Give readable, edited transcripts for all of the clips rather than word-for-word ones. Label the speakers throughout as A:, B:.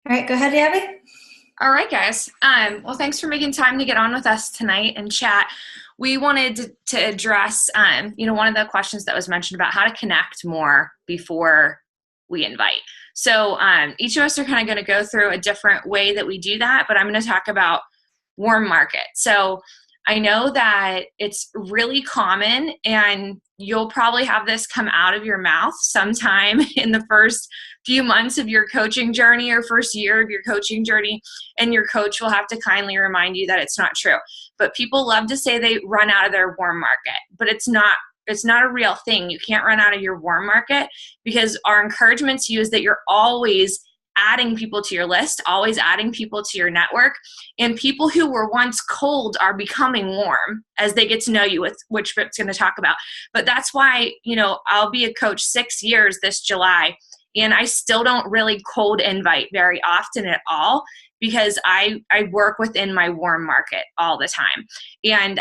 A: All right, go ahead, Abby.
B: All right, guys. Well, thanks for making time to get on with us tonight and chat. We wanted to address, one of the questions that was mentioned about how to connect more before we invite. So each of us are kind of going to go through a different way that we do that, but I'm going to talk about warm market. So I know that it's really common, and you'll probably have this come out of your mouth sometime in the first few months of your coaching journey or first year of your coaching journey, and your coach will have to kindly remind you that it's not true. But people love to say they run out of their warm market, but it's not a real thing. You can't run out of your warm market, because our encouragement to you is that you're always adding people to your list, always adding people to your network, and people who were once cold are becoming warm as they get to know you, with which Britt's going to talk about. But that's why, I'll be a coach 6 years this July, and I still don't really cold invite very often at all, because I work within my warm market all the time. And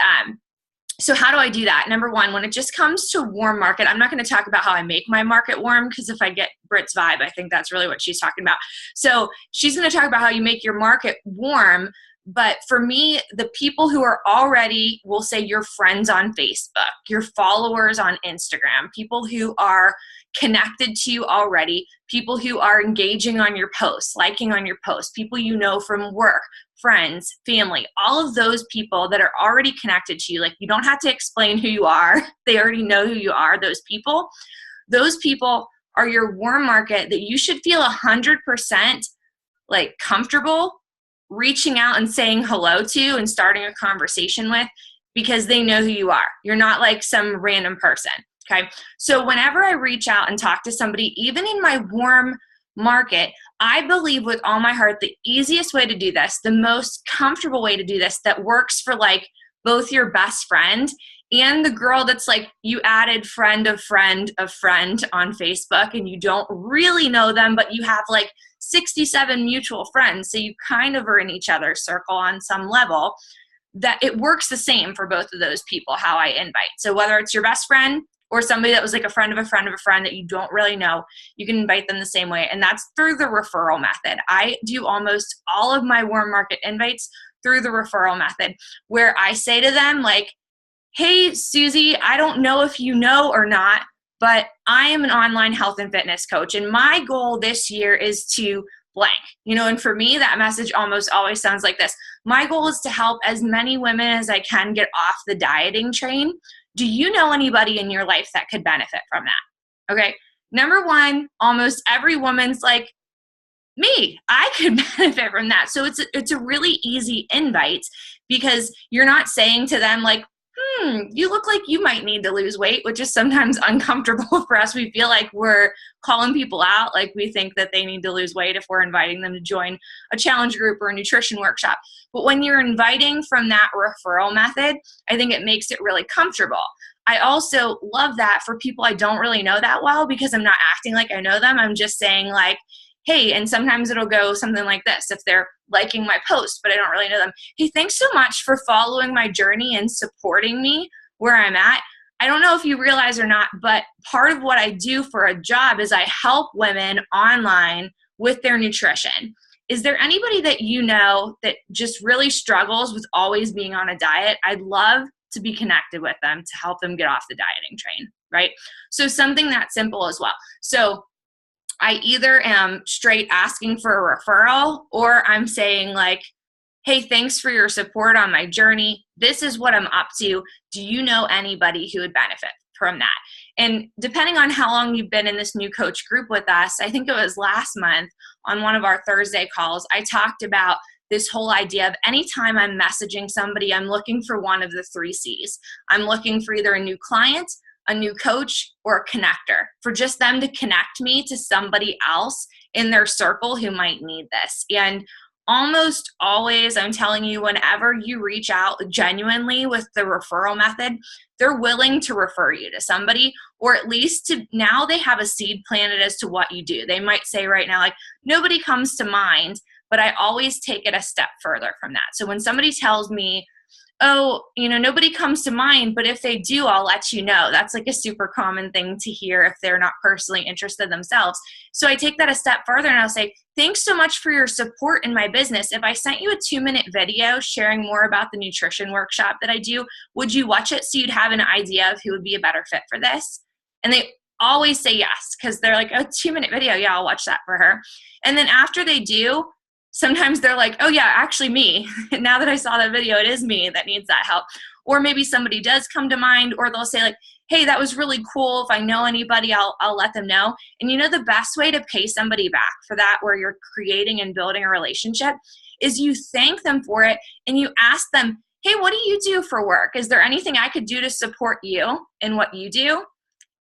B: so how do I do that? Number one, when it just comes to warm market, I'm not going to talk about how I make my market warm, because if I get Britt's vibe, I think that's really what she's talking about. So she's going to talk about how you make your market warm. But for me, the people who are already, we'll say your friends on Facebook, your followers on Instagram, people who are connected to you already, people who are engaging on your posts, liking on your posts, people you know from work, friends, family, all of those people that are already connected to you. Like, you don't have to explain who you are. They already know who you are, those people. Those people are your warm market that you should feel 100% like comfortable reaching out and saying hello to and starting a conversation with, because they know who you are. You're not like some random person. Okay. So whenever I reach out and talk to somebody, even in my warm market, I believe with all my heart, the easiest way to do this, the most comfortable way to do this, that works for like both your best friend and the girl that's like, you added friend of friend of friend on Facebook, and you don't really know them, but you have like 67 mutual friends. So you kind of are in each other's circle on some level. That it works the same for both of those people, how I invite. So whether it's your best friend or somebody that was like a friend of a friend of a friend that you don't really know, you can invite them the same way. And that's through the referral method. I do almost all of my warm market invites through the referral method, where I say to them like, hey, Susie, I don't know if you know or not, but I am an online health and fitness coach, and my goal this year is to blank. And for me, that message almost always sounds like this. My goal is to help as many women as I can get off the dieting train. Do you know anybody in your life that could benefit from that? Okay. Number one, almost every woman's like, me, I could benefit from that. So it's a really easy invite, because you're not saying to them like, you look like you might need to lose weight, which is sometimes uncomfortable for us. We feel like we're calling people out, like we think that they need to lose weight if we're inviting them to join a challenge group or a nutrition workshop. But when you're inviting from that referral method, I think it makes it really comfortable. I also love that for people I don't really know that well, because I'm not acting like I know them. I'm just saying like, hey, and sometimes it'll go something like this. If they're liking my post, but I don't really know them. Hey, thanks so much for following my journey and supporting me where I'm at. I don't know if you realize or not, but part of what I do for a job is I help women online with their nutrition. Is there anybody that you know that just really struggles with always being on a diet? I'd love to be connected with them to help them get off the dieting train, right? So something that simple as well. So I either am straight asking for a referral, or I'm saying like, hey, thanks for your support on my journey. This is what I'm up to. Do you know anybody who would benefit from that? And depending on how long you've been in this new coach group with us, I think it was last month on one of our Thursday calls, I talked about this whole idea of anytime I'm messaging somebody, I'm looking for one of the 3 C's. I'm looking for either a new client, a new coach, or a connector, for just them to connect me to somebody else in their circle who might need this. And almost always, I'm telling you, whenever you reach out genuinely with the referral method, they're willing to refer you to somebody, or at least to now they have a seed planted as to what you do. They might say right now, like, nobody comes to mind, but I always take it a step further from that. So when somebody tells me, oh, nobody comes to mind, but if they do, I'll let you know. That's like a super common thing to hear if they're not personally interested themselves. So I take that a step further and I'll say, thanks so much for your support in my business. If I sent you a 2-minute video sharing more about the nutrition workshop that I do, would you watch it so you'd have an idea of who would be a better fit for this? And they always say yes, because they're like, oh, 2-minute video. Yeah, I'll watch that for her. And then after they do, sometimes they're like, oh yeah, actually me. Now that I saw that video, it is me that needs that help. Or maybe somebody does come to mind, or they'll say like, hey, that was really cool. If I know anybody, I'll let them know. And the best way to pay somebody back for that, where you're creating and building a relationship, is you thank them for it and you ask them, hey, what do you do for work? Is there anything I could do to support you in what you do?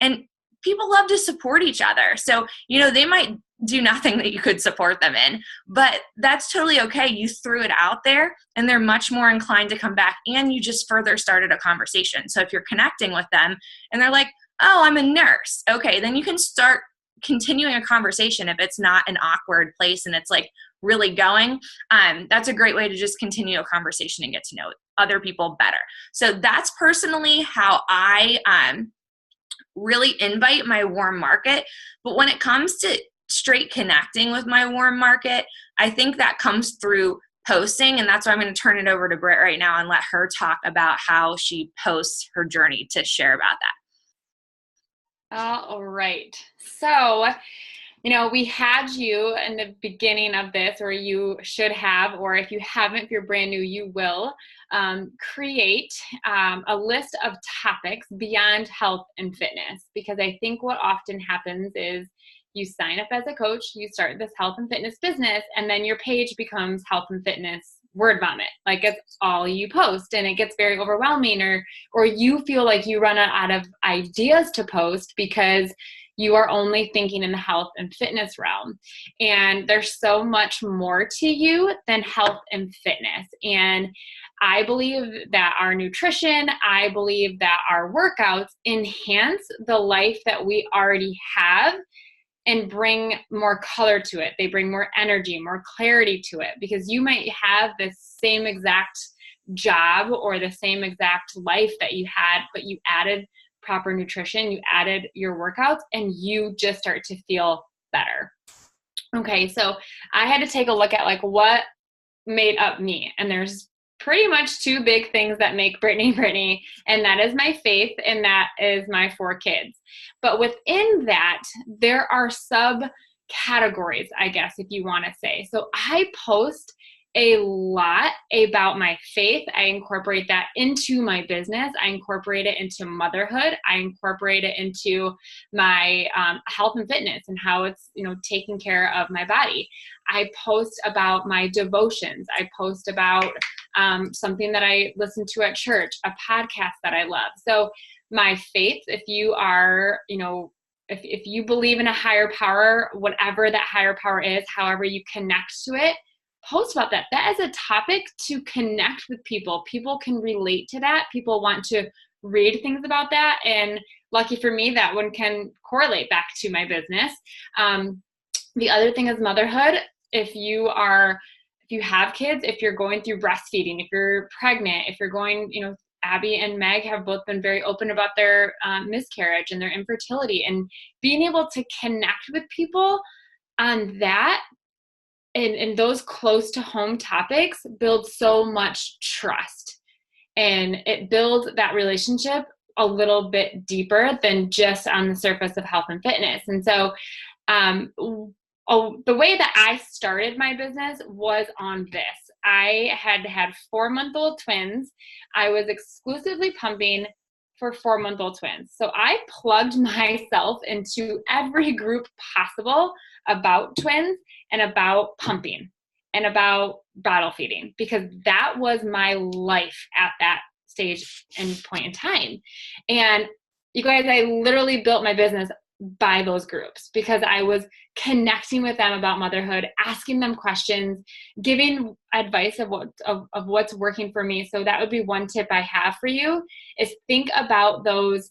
B: And people love to support each other. So, they might do nothing that you could support them in, but that's totally okay. You threw it out there and they're much more inclined to come back, and you just further started a conversation. So if you're connecting with them and they're like, oh, I'm a nurse. Okay, then you can start continuing a conversation if it's not an awkward place and it's like really going. That's a great way to just continue a conversation and get to know other people better. So that's personally how I really invite my warm market. But when it comes to straight connecting with my warm market, I think that comes through posting. And that's why I'm going to turn it over to Britt right now and let her talk about how she posts her journey to share about that.
A: All right. So, we had you in the beginning of this, or you should have, or if you haven't, if you're brand new, you will create a list of topics beyond health and fitness. Because I think what often happens is you sign up as a coach, you start this health and fitness business, and then your page becomes health and fitness word vomit. Like it's all you post, and it gets very overwhelming, or you feel like you run out of ideas to post because you are only thinking in the health and fitness realm. And there's so much more to you than health and fitness. And I believe that our nutrition, I believe that our workouts enhance the life that we already have and bring more color to it. They bring more energy, more clarity to it, because you might have the same exact job or the same exact life that you had, but you added proper nutrition, you added your workouts, and you just start to feel better. Okay, so I had to take a look at like what made up me. And there's pretty much two big things that make Brittany, and that is my faith, and that is my 4 kids. But within that, there are subcategories, I guess, if you want to say. So I post a lot about my faith. I incorporate that into my business. I incorporate it into motherhood. I incorporate it into my health and fitness and how it's, taking care of my body. I post about my devotions. I post about something that I listen to at church, a podcast that I love. So my faith, if you are, if you believe in a higher power, whatever that higher power is, however you connect to it, post about that. That is a topic to connect with people. People can relate to that. People want to read things about that. And lucky for me, that one can correlate back to my business. The other thing is motherhood. If you have kids, if you're going through breastfeeding, if you're pregnant, if you're going, Abby and Meg have both been very open about their miscarriage and their infertility, and being able to connect with people on that and those close to home topics build so much trust, and it builds that relationship a little bit deeper than just on the surface of health and fitness. And so the way that I started my business was on this. I had 4-month-old twins. I was exclusively pumping for 4-month-old twins. So I plugged myself into every group possible about twins and about pumping and about bottle feeding, because that was my life at that stage and point in time. And you guys, I literally built my business by those groups, because I was connecting with them about motherhood, asking them questions, giving advice of what's working for me. So that would be one tip I have for you, is think about those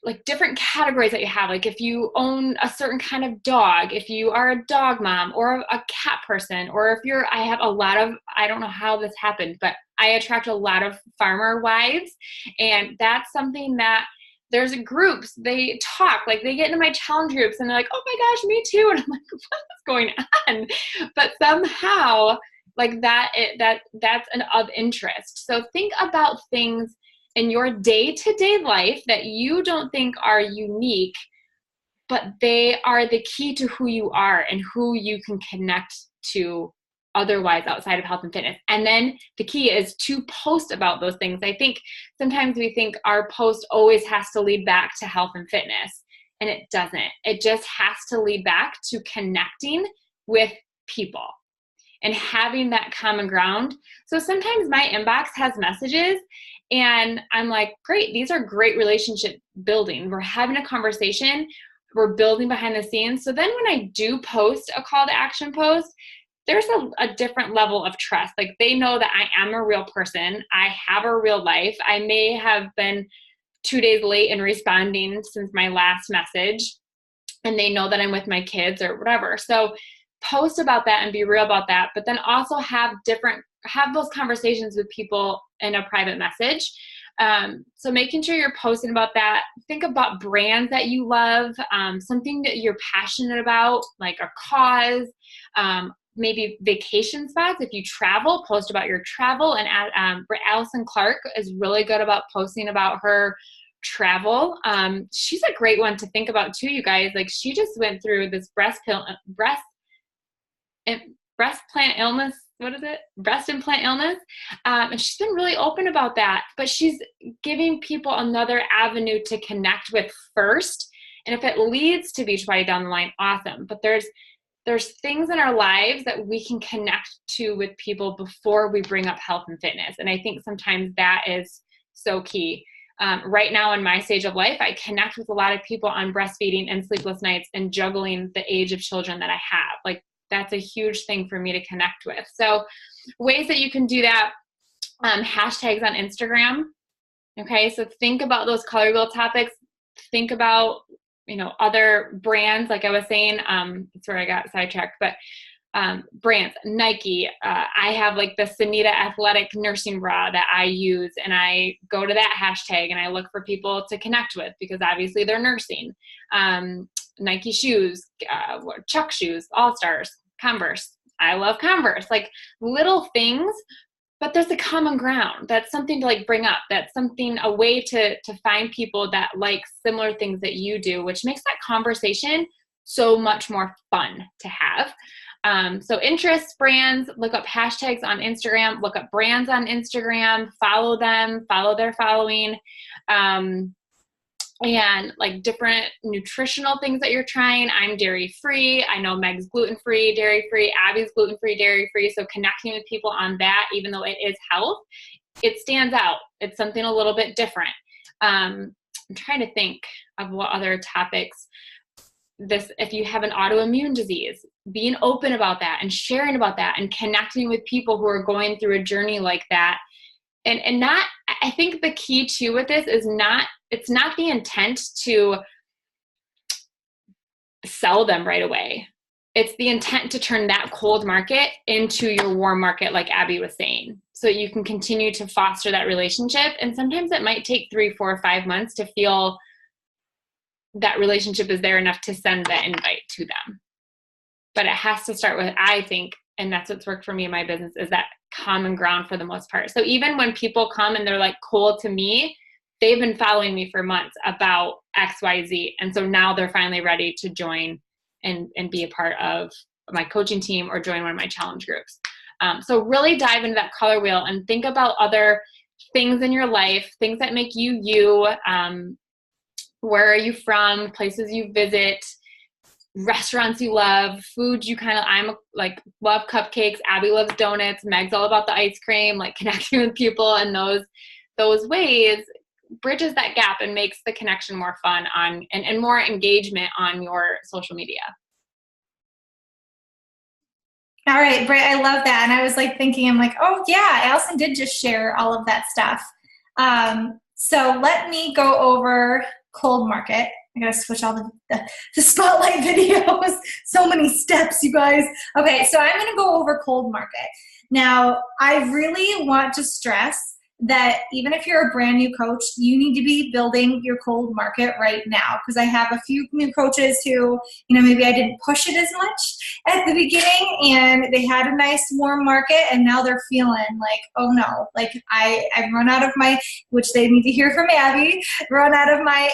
A: like different categories that you have. Like if you own a certain kind of dog, if you are a dog mom or a cat person, or if I have a lot of, I don't know how this happened, but I attract a lot of farmer wives. And that's something that there's groups, they talk, like they get into my challenge groups and they're like, oh my gosh, me too. And I'm like, what is going on? But somehow like that's of interest. So think about things in your day-to-day life that you don't think are unique, but they are the key to who you are and who you can connect to otherwise outside of health and fitness. And then the key is to post about those things. I think sometimes we think our post always has to lead back to health and fitness, and it doesn't. It just has to lead back to connecting with people and having that common ground. So sometimes my inbox has messages and I'm like, great, these are great relationship building. We're having a conversation, we're building behind the scenes. So then when I do post a call to action post, there's a different level of trust. Like they know that I am a real person. I have a real life. I may have been 2 days late in responding since my last message, and they know that I'm with my kids or whatever. So post about that and be real about that, but then also have those conversations with people in a private message. So making sure you're posting about that. Think about brands that you love, something that you're passionate about, like a cause, maybe vacation spots. If you travel, post about your travel. And Allison Clark is really good about posting about her travel. She's a great one to think about too, you guys. Like she just went through this breast implant illness. And she's been really open about that, but she's giving people another avenue to connect with first. And if it leads to Beachbody down the line, awesome. But there's things in our lives that we can connect to with people before we bring up health and fitness. And I think sometimes that is so key. Right now in my stage of life, I connect with a lot of people on breastfeeding and sleepless nights and juggling the age of children that I have. Like that's a huge thing for me to connect with. So ways that you can do that, hashtags on Instagram. Okay. So think about those color wheel topics. Think about, other brands, like I was saying, that's where I got sidetracked, but brands, Nike. I have like the Sanita athletic nursing bra that I use, and I go to that hashtag and I look for people to connect with because obviously they're nursing. Nike shoes, Chuck shoes, All Stars, Converse. I love Converse, like little things, but there's a common ground. That's something to like bring up. That's something, a way to find people that like similar things that you do, which makes that conversation so much more fun to have. So interests, brands, look up hashtags on Instagram, look up brands on Instagram, follow them, follow their following, and like different nutritional things that you're trying. I'm dairy free. I know Meg's gluten free, dairy free, Abby's gluten free, dairy free. So connecting with people on that, even though it is health, it stands out. It's something a little bit different. I'm trying to think of what other topics. If you have an autoimmune disease, being open about that and sharing about that and connecting with people who are going through a journey like that. And not, I think the key too with this is it's not the intent to sell them right away. It's the intent to turn that cold market into your warm market, like Abby was saying, so you can continue to foster that relationship. And sometimes it might take 3, 4, 5 months to feel that relationship is there enough to send the invite to them. But it has to start with, I think, and that's what's worked for me in my business, is that common ground for the most part. So even when people come and they're like cold to me, they've been following me for months about XYZ. And so now they're finally ready to join and be a part of my coaching team or join one of my challenge groups. So really dive into that color wheel and think about other things in your life, things that make you you. Where are you from? Places you visit, restaurants you love, foods you I'm like love cupcakes. Abby loves donuts. Meg's all about the ice cream. Like connecting with people in those ways bridges that gap and makes the connection more fun and more engagement on your social media.
C: All right, Britt, I love that. And I was like thinking, I'm like, oh yeah, Allison did just share all of that stuff. So let me go over cold market. I gotta switch all the spotlight videos. So many steps, you guys. Okay, so I'm gonna go over cold market. Now, I really want to stress that even if you're a brand new coach, you need to be building your cold market right now. Because I have a few new coaches who, maybe I didn't push it as much at the beginning and they had a nice warm market and now they're feeling like, oh no, like I've run out of my, which they need to hear from Abby, run out of my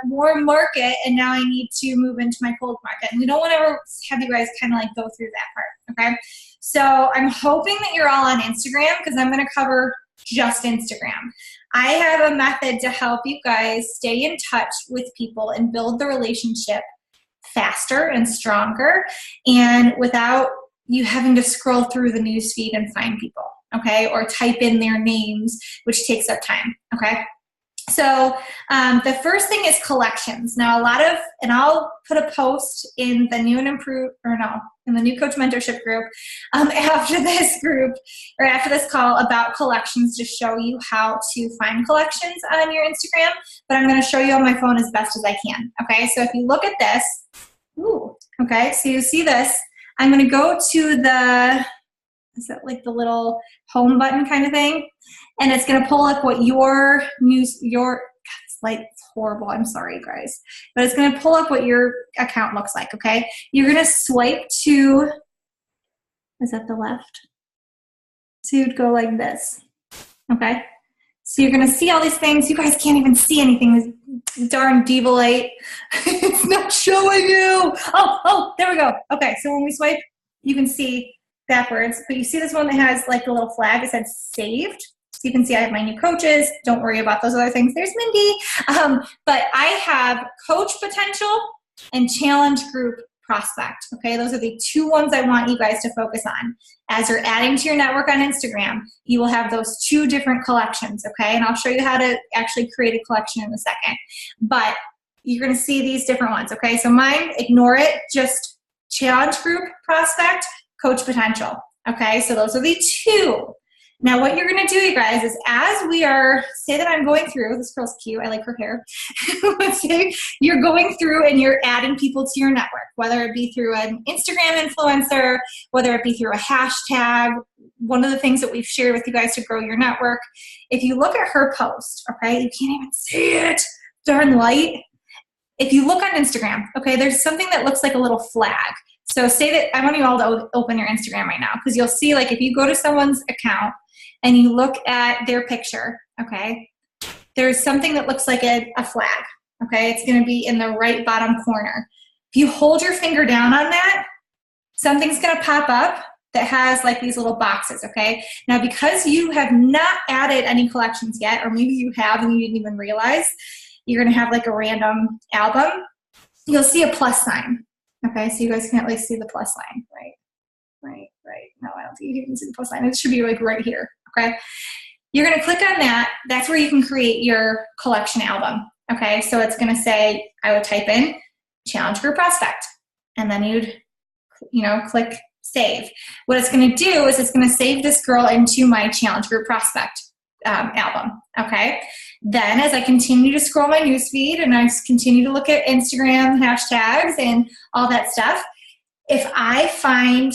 C: warm market and now I need to move into my cold market. And we don't want to have you guys kind of like go through that part, okay? So I'm hoping that you're all on Instagram because I'm going to cover just Instagram. I have a method to help you guys stay in touch with people and build the relationship faster and stronger and without you having to scroll through the newsfeed and find people, okay? Or type in their names, which takes up time, okay? So the first thing is collections. Now and I'll put a post in the new and improved, in the new coach mentorship group after this call about collections to show you how to find collections on your Instagram, but I'm going to show you on my phone as best as I can. Okay. So if you look at this, okay. So you see this, I'm going to go to is that like the little home button kind of thing? And it's going to pull up what your it's horrible. I'm sorry, guys. But it's going to pull up what your account looks like, okay? You're going to swipe to, is that the left? So you'd go like this, okay? So you're going to see all these things. You guys can't even see anything. This darn diva light. It's not showing you. Oh, there we go. Okay, so when we swipe, you can see backwards. But you see this one that has like the little flag. It says saved. So you can see I have my new coaches. Don't worry about those other things. There's Mindy. But I have coach potential and challenge group prospect. Okay, those are the two ones I want you guys to focus on. As you're adding to your network on Instagram, you will have those two different collections. Okay, and I'll show you how to actually create a collection in a second. But you're going to see these different ones. Okay, so mine, ignore it. Just challenge group prospect, coach potential. Okay, so those are the two. Now what you're going to do, you guys, is as we are, say that I'm going through, this girl's cute, I like her hair. Let's say you're going through and you're adding people to your network, whether it be through an Instagram influencer, whether it be through a hashtag, one of the things that we've shared with you guys to grow your network. If you look at her post, okay, you can't even see it, darn light. If you look on Instagram, okay, there's something that looks like a little flag. So say that, I want you all to open your Instagram right now because you'll see like if you go to someone's account and you look at their picture, okay, there's something that looks like a flag, okay? It's going to be in the right bottom corner. If you hold your finger down on that, something's going to pop up that has like these little boxes, okay? Now because you have not added any collections yet, or maybe you have and you didn't even realize, you're going to have like a random album, you'll see a plus sign. Okay, so you guys can at least see the plus sign, right? No, I don't think you can see the plus sign. It should be like right here, okay? You're going to click on that. That's where you can create your collection album, okay? So it's going to say, I would type in challenge group prospect, and then you'd, click save. What it's going to do is it's going to save this girl into my challenge group prospect album, okay? Then as I continue to scroll my newsfeed and I continue to look at Instagram hashtags and all that stuff, if I find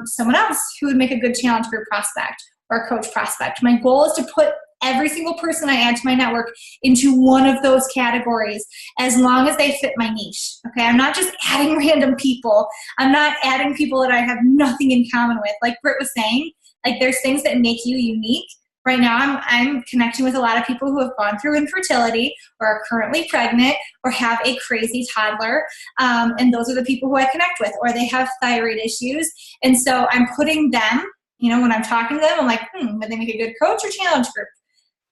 C: someone else who would make a good challenge group prospect or coach prospect, my goal is to put every single person I add to my network into one of those categories as long as they fit my niche. Okay, I'm not just adding random people. I'm not adding people that I have nothing in common with. Like Britt was saying, like there's things that make you unique. Right now, I'm connecting with a lot of people who have gone through infertility or are currently pregnant or have a crazy toddler. And those are the people who I connect with, or they have thyroid issues. And so I'm putting them, when I'm talking to them, I'm like, would they make a good coach or challenge group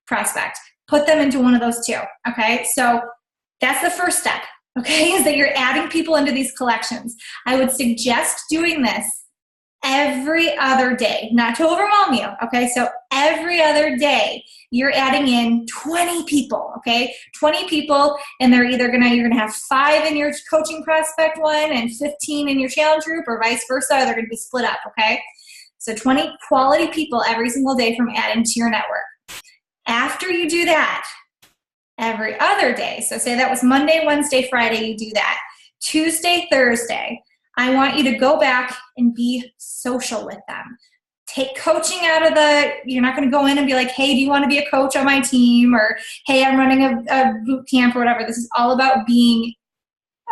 C: prospect? Put them into one of those two, okay? So that's the first step, okay, is that you're adding people into these collections. I would suggest doing this every other day, not to overwhelm you, okay? So every other day, you're adding in 20 people, okay? 20 people, and they're either you're gonna have 5 in your coaching prospect one and 15 in your challenge group, or vice versa, or they're gonna be split up, okay? So 20 quality people every single day from adding to your network. After you do that, every other day. So say that was Monday, Wednesday, Friday, you do that. Tuesday, Thursday, I want you to go back and be social with them. Take coaching out of you're not going to go in and be like, hey, do you want to be a coach on my team? Or, hey, I'm running a boot camp or whatever. This is all about being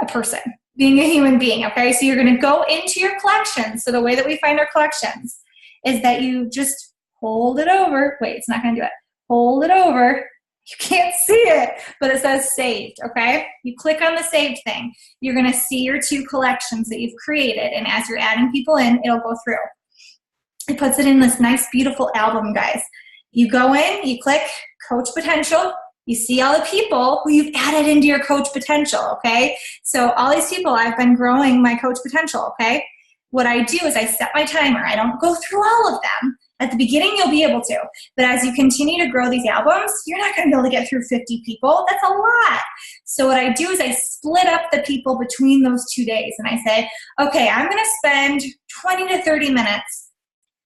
C: a person, being a human being, okay? So you're going to go into your collections. So the way that we find our collections is that you just hold it over. Wait, it's not going to do it. Hold it over. You can't see it, but it says saved, okay? You click on the saved thing. You're going to see your 2 collections that you've created, and as you're adding people in, it'll go through. It puts it in this nice, beautiful album, guys. You go in, you click Coach Potential. You see all the people who you've added into your Coach Potential, okay? So all these people, I've been growing my Coach Potential, okay? What I do is I set my timer. I don't go through all of them. At the beginning, you'll be able to. But as you continue to grow these albums, you're not going to be able to get through 50 people. That's a lot. So what I do is I split up the people between those 2 days. And I say, okay, I'm going to spend 20 to 30 minutes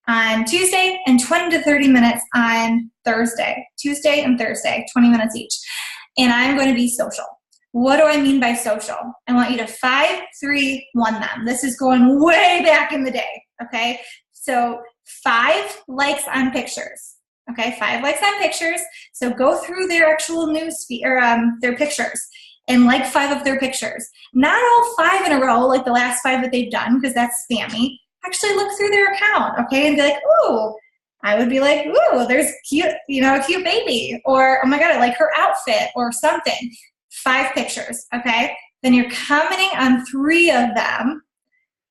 C: on Tuesday and 20 to 30 minutes on Thursday. Tuesday and Thursday, 20 minutes each. And I'm going to be social. What do I mean by social? I want you to 5, 3, 1 them. This is going way back in the day, okay? So 5 likes on pictures, okay? 5 likes on pictures. So go through their actual news feed, or their pictures, and like 5 of their pictures. Not all 5 in a row, like the last 5 that they've done, because that's spammy. Actually look through their account, okay, and be like, ooh, I would be like, ooh, there's cute, a cute baby, or oh my God, I like her outfit, or something. 5 pictures, okay? Then you're commenting on 3 of them,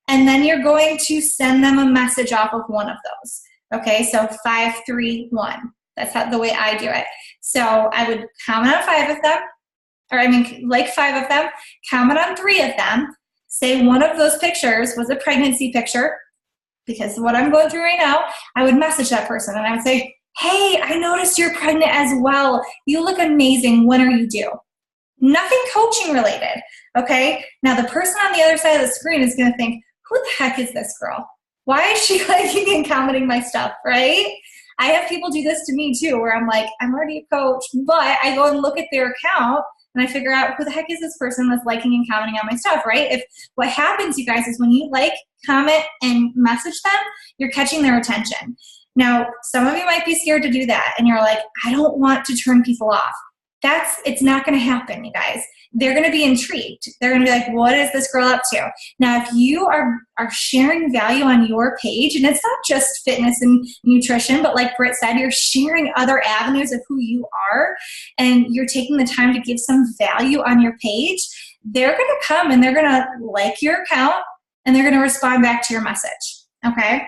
C: and then you're going to send them a message off of 1 of those, okay? So 5, 3, 1. That's the way I do it. So I would comment on 5 of them, like 5 of them, comment on 3 of them, say one of those pictures was a pregnancy picture, because what I'm going through right now, I would message that person and I would say, hey, I noticed you're pregnant as well. You look amazing. When are you due? Nothing coaching related, okay? Now the person on the other side of the screen is going to think, who the heck is this girl? Why is she liking and commenting my stuff, right? I have people do this to me too, where I'm like, I'm already a coach, but I go and look at their account and I figure out who the heck is this person that's liking and commenting on my stuff, right? If what happens, you guys, is when you like, comment, and message them, you're catching their attention. Now, some of you might be scared to do that, and you're like, I don't want to turn people off. It's not going to happen, you guys. They're going to be intrigued. They're going to be like, what is this girl up to? Now, if you are sharing value on your page, and it's not just fitness and nutrition, but like Britt said, you're sharing other avenues of who you are, and you're taking the time to give some value on your page, they're going to come and they're going to like your account, and they're going to respond back to your message, okay?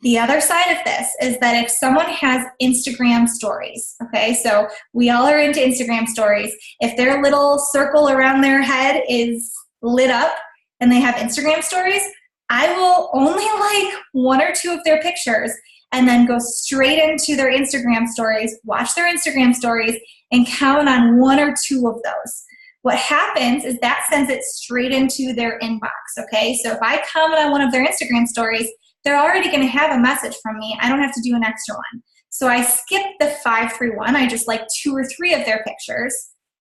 C: The other side of this is that if someone has Instagram stories, okay, so we all are into Instagram stories. If their little circle around their head is lit up and they have Instagram stories, I will only like 1 or 2 of their pictures and then go straight into their Instagram stories, watch their Instagram stories, and count on 1 or 2 of those. What happens is that sends it straight into their inbox, okay? So if I comment on one of their Instagram stories, they're already going to have a message from me. I don't have to do an extra one. So I skip the 5, 3, 1. I just like 2 or 3 of their pictures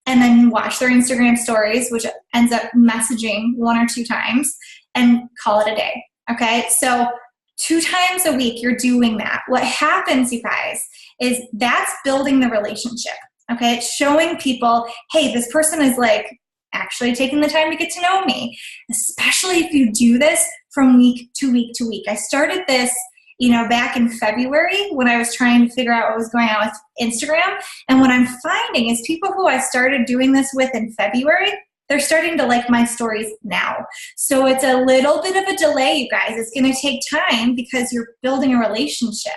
C: and then watch their Instagram stories, which ends up messaging 1 or 2 times, and call it a day, okay? So 2 times a week you're doing that. What happens, you guys, is that's building the relationship, okay? It's showing people, hey, this person is like actually taking the time to get to know me, especially if you do this from week to week to week. I started this, back in February when I was trying to figure out what was going on with Instagram. And what I'm finding is people who I started doing this with in February, they're starting to like my stories now. So it's a little bit of a delay, you guys. It's going to take time because you're building a relationship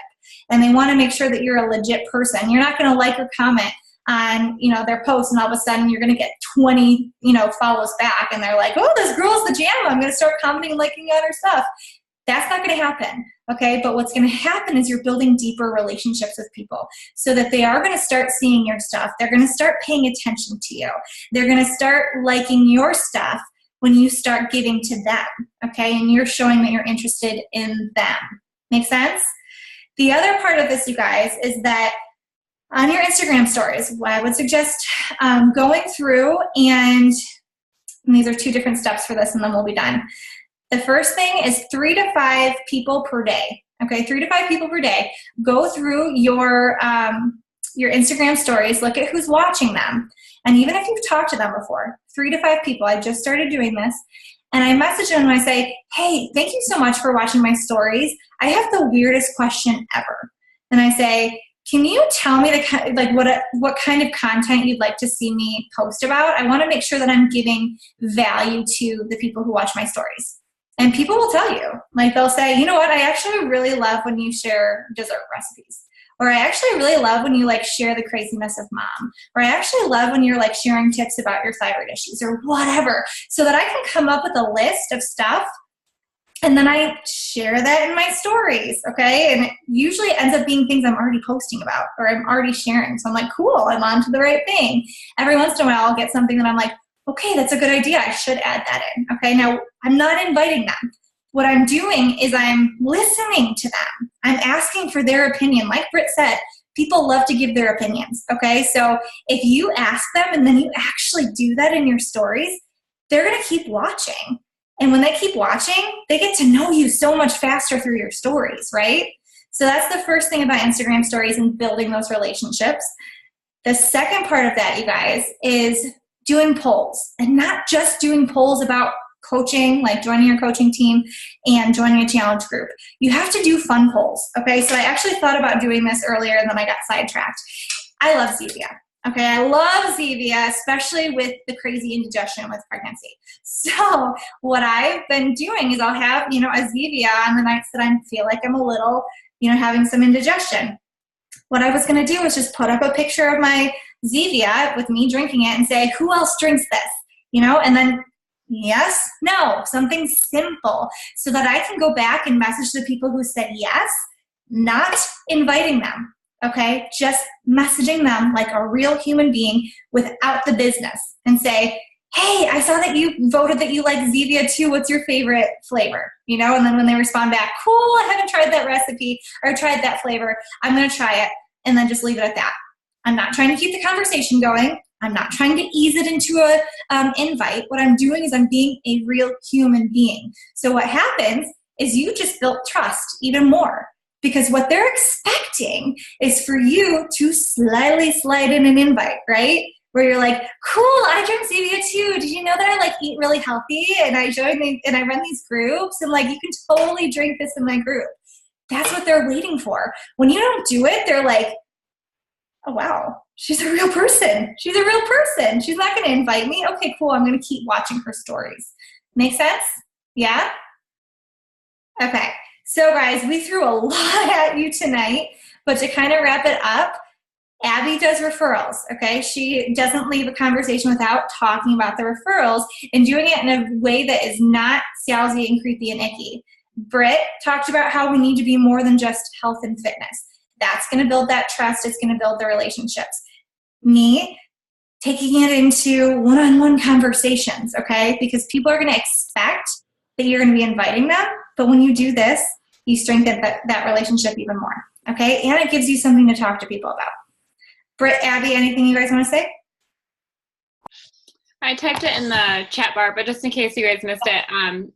C: and they want to make sure that you're a legit person. You're not going to like or comment on, their posts and all of a sudden you're going to get 20, follows back and they're like, oh, this girl's the jam. I'm going to start commenting and liking on her stuff. That's not going to happen, okay? But what's going to happen is you're building deeper relationships with people so that they are going to start seeing your stuff. They're going to start paying attention to you. They're going to start liking your stuff when you start giving to them, okay? And you're showing that you're interested in them. Make sense? The other part of this, you guys, is that on your Instagram stories, what I would suggest going through, and these are 2 different steps for this, and then we'll be done. The first thing is 3 to 5 people per day. Okay, 3 to 5 people per day. Go through your Instagram stories, look at who's watching them. And even if you've talked to them before, 3 to 5 people, I just started doing this, and I message them and I say, hey, thank you so much for watching my stories. I have the weirdest question ever. And I say, can you tell me what kind of content you'd like to see me post about? I want to make sure that I'm giving value to the people who watch my stories. And people will tell you, like they'll say, you know what, I actually really love when you share dessert recipes. Or I actually really love when you like share the craziness of mom. Or I actually love when you're like sharing tips about your thyroid issues or whatever. So that I can come up with a list of stuff, and then I share that in my stories, okay? And it usually ends up being things I'm already posting about or I'm already sharing. So I'm like, cool, I'm on to the right thing. Every once in a while I'll get something that I'm like, okay, that's a good idea. I should add that in, okay? Now, I'm not inviting them. What I'm doing is I'm listening to them. I'm asking for their opinion. Like Britt said, people love to give their opinions, okay? So if you ask them and then you actually do that in your stories, they're gonna keep watching. And when they keep watching, they get to know you so much faster through your stories, right? So that's the first thing about Instagram stories and building those relationships. The second part of that, you guys, is doing polls, and not just doing polls about coaching, like joining your coaching team and joining a challenge group. You have to do fun polls, okay? So I actually thought about doing this earlier and then I got sidetracked. I love Zevia. Okay, I love Zevia, especially with the crazy indigestion with pregnancy. So what I've been doing is I'll have, a Zevia on the nights that I feel like I'm a little, having some indigestion. What I was going to do was just put up a picture of my Zevia with me drinking it and say, who else drinks this? And then yes, no, something simple so that I can go back and message the people who said yes, not inviting them. Okay, just messaging them like a real human being without the business and say, hey, I saw that you voted that you like Zevia too. What's your favorite flavor? And then when they respond back, cool, I haven't tried that recipe or tried that flavor. I'm going to try it, and then just leave it at that. I'm not trying to keep the conversation going. I'm not trying to ease it into a invite. What I'm doing is I'm being a real human being. So what happens is you just built trust even more. Because what they're expecting is for you to slyly slide in an invite, right? Where you're like, cool, I drink Zevia too. Did you know that I eat really healthy and I and I run these groups and you can totally drink this in my group. That's what they're waiting for. When you don't do it, they're like, oh wow, she's a real person. She's a real person. She's not going to invite me. Okay, cool. I'm going to keep watching her stories. Make sense? Yeah? Okay. So guys, we threw a lot at you tonight, but to kind of wrap it up, Abby does referrals, okay? She doesn't leave a conversation without talking about the referrals and doing it in a way that is not salesy and creepy and icky. Britt talked about how we need to be more than just health and fitness. That's going to build that trust. It's going to build the relationships. Me, taking it into one-on-one conversations, okay? Because people are going to expect that you're going to be inviting them, but when you do this, you strengthen that relationship even more, okay? And it gives you something to talk to people about. Britt, Abby, anything you guys want to say?
A: I typed it in the chat bar, but just in case you guys missed it,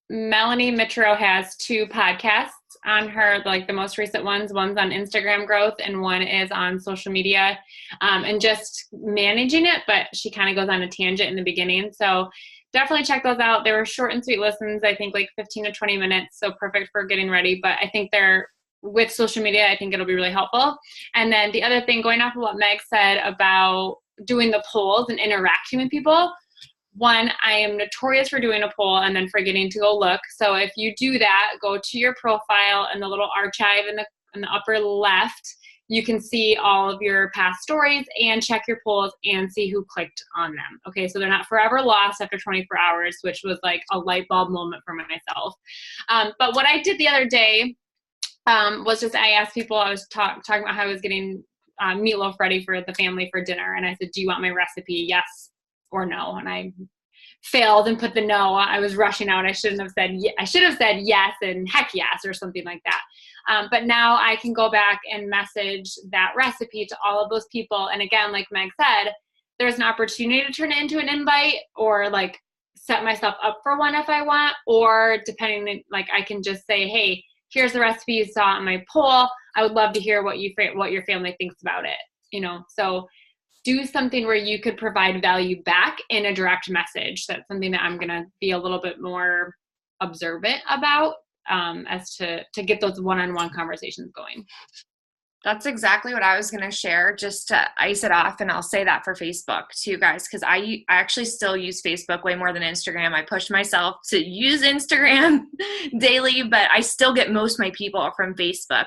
A: Melanie Mitro has 2 podcasts on her, the most recent ones. One's on Instagram growth and one is on social media and just managing it, but she kind of goes on a tangent in the beginning. So definitely check those out. They were short and sweet listens, I think 15 to 20 minutes, so perfect for getting ready. But I think with social media, I think it'll be really helpful. And then the other thing, going off of what Meg said about doing the polls and interacting with people, one, I am notorious for doing a poll and then forgetting to go look. So if you do that, go to your profile and the little archive in the upper left, you can see all of your past stories and check your polls and see who clicked on them. Okay, so they're not forever lost after 24 hours, which was a light bulb moment for myself. But what I did the other day was just I asked people, I was talking about how I was getting meatloaf ready for the family for dinner. And I said, do you want my recipe? Yes or no? And I failed and put the no. I was rushing out. I should have said yes and heck yes or something like that. But now I can go back and message that recipe to all of those people. And again, like Meg said, there's an opportunity to turn it into an invite, or like set myself up for one if I want, or depending, like I can just say, hey, here's the recipe you saw on my poll. I would love to hear what your family thinks about it. So do something where you could provide value back in a direct message. That's something that I'm going to be a little bit more observant about, as to get those one-on-one conversations going.
B: That's exactly what I was going to share, just to ice it off. And I'll say that for Facebook too, guys, because I actually still use Facebook way more than Instagram. I push myself to use Instagram daily, but I still get most of my people from Facebook.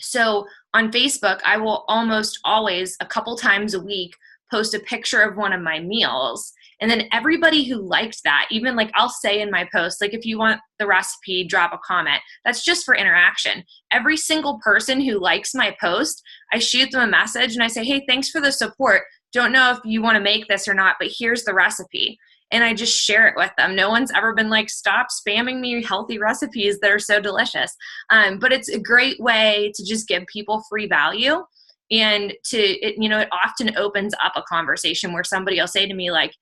B: So on Facebook, I will almost always, a couple times a week, post a picture of one of my meals. And then everybody who liked that, even like I'll say in my post, like if you want the recipe, drop a comment. That's just for interaction. Every single person who likes my post, I shoot them a message and I say, hey, thanks for the support. Don't know if you want to make this or not, but here's the recipe. And I just share it with them. No one's ever been like, stop spamming me healthy recipes that are so delicious. But it's a great way to just give people free value. And it often opens up a conversation where somebody will say to me like,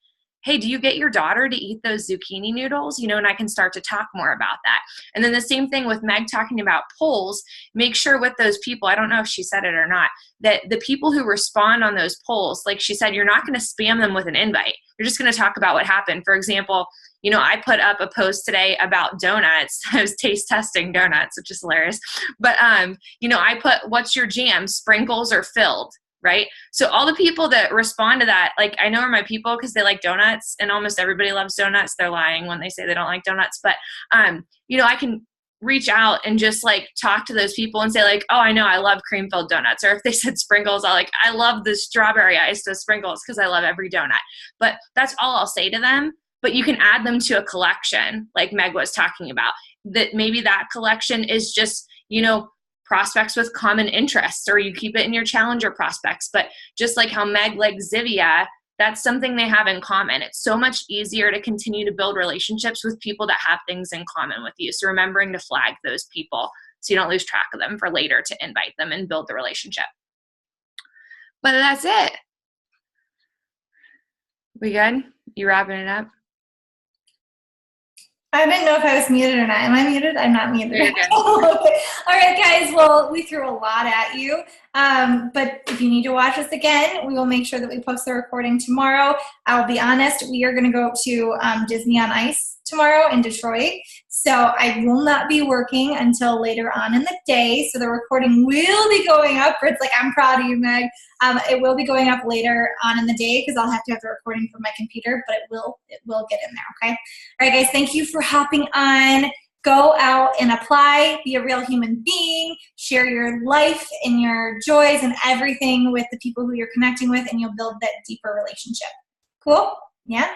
B: hey, do you get your daughter to eat those zucchini noodles? And I can start to talk more about that. And then the same thing with Meg talking about polls, make sure with those people, I don't know if she said it or not, that the people who respond on those polls, like she said, you're not going to spam them with an invite. You're just going to talk about what happened. For example, I put up a post today about donuts. I was taste testing donuts, which is hilarious. But, I put, what's your jam, sprinkles or filled? Right? So all the people that respond to that, like I know are my people because they like donuts, and almost everybody loves donuts. They're lying when they say they don't like donuts. But, I can reach out and just like talk to those people and say like, oh, I know I love cream filled donuts. Or if they said sprinkles, I love the strawberry ice with sprinkles because I love every donut. But that's all I'll say to them. But you can add them to a collection like Meg was talking about, that maybe that collection is just, prospects with common interests, or you keep it in your challenger prospects. But just like how Meg likes Zivia, that's something they have in common. It's so much easier to continue to build relationships with people that have things in common with you. So remembering to flag those people so you don't lose track of them for later to invite them and build the relationship. But that's it. We good? You wrapping it up?
C: I didn't know if I was muted or not. Am I muted? I'm not muted.
B: You're good.
C: Okay. All right, guys. Well, we threw a lot at you. But if you need to watch us again, we will make sure that we post the recording tomorrow. I'll be honest, we are going to go to Disney on Ice tomorrow in Detroit. So I will not be working until later on in the day. So the recording will be going up. It's like, I'm proud of you, Meg. It will be going up later on in the day because I'll have to have the recording from my computer, but it will get in there, okay? All right, guys, thank you for hopping on. Go out and apply, be a real human being, share your life and your joys and everything with the people who you're connecting with, and you'll build that deeper relationship. Cool? Yeah?